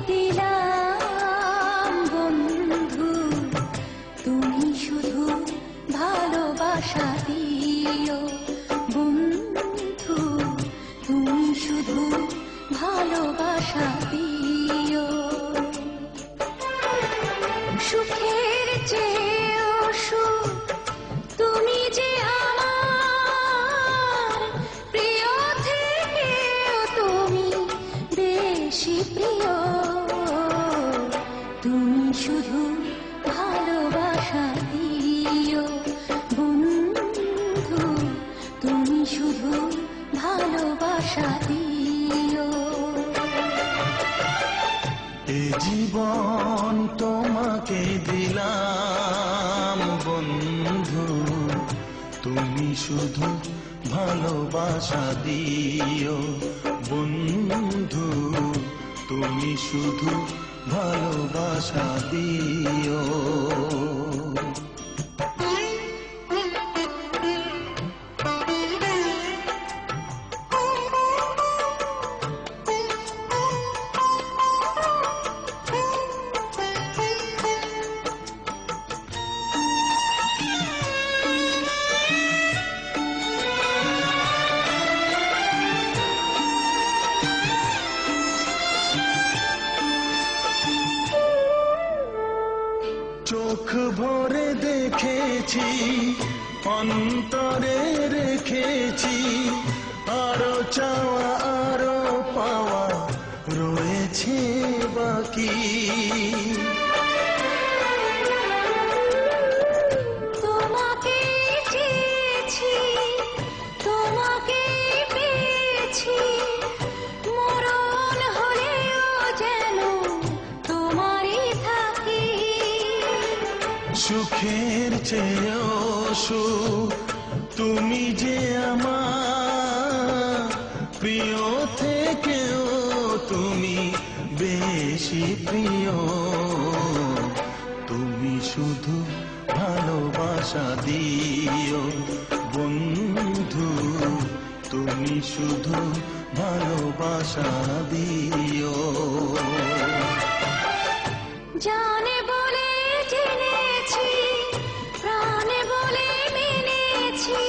দিলাম বন্ধু, তুমি শুধু ভালোবাসা দিও বন্ধু, তুমি শুধু ভালোবাসা দিও। সুখের চেয়েও সুখ তুমি যে আমার, প্রিয় থেকেও তুমি বেশি প্রিয়। তুমি শুধু ভালোবাসা দিও বন্ধু, তুমি শুধু ভালোবাসা দিও। এ জীবন তোমাকে দিলাম বন্ধু, তুমি শুধু ভালোবাসা দিও বন্ধু, তুমি শুধু ভালোবাসা দিও। চোখ ভরে দেখেছি, অন্তরে রেখেছি, আরো চাওয়া আরো পাওয়া রয়েছে বাকি। তোমাকে চেয়েছি, তোমাকে পেয়েছি, মরণ হলেও যেন তোমারই থাকি। সুখের চেয়েও সুখ তুমি যে আমার, প্রিয় থেকেও তুমি বেশি প্রিয়। তুমি শুধু ভালোবাসা দিও বন্ধু, তুমি শুধু ভালোবাসা দিও। জানে বলে জেনেছি, প্রাণে বলে মেনেছি,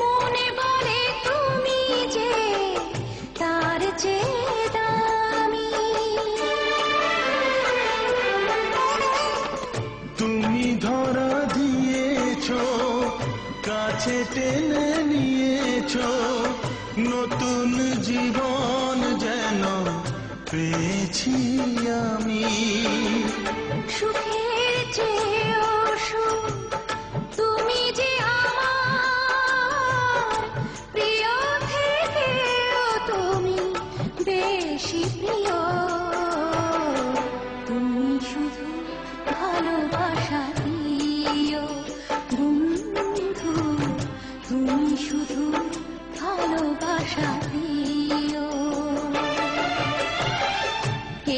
মনে বলে তুমি যে তার চেয়ে দামি। তুমি ধরা দিয়েছো, কাছে টেনে নিয়েছো, নতুন জীবন যেন পেয়েছি আমি। সুখের চেয়েও সুখ তুমি যে আমার, প্রিয় থেকেও তুমি বেশি প্রিয়। তুমি শুধু ভালোবাসা দিও বন্ধু, তুমি শুধু ভালোবাসা দিও।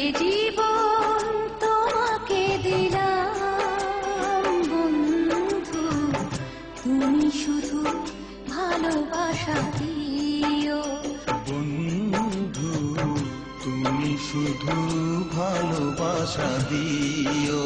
এ জীবন তোমাকে দিলাম বন্ধু, তুমি শুধু ভালোবাসা দিও বন্ধু, তুমি শুধু ভালোবাসা দিও।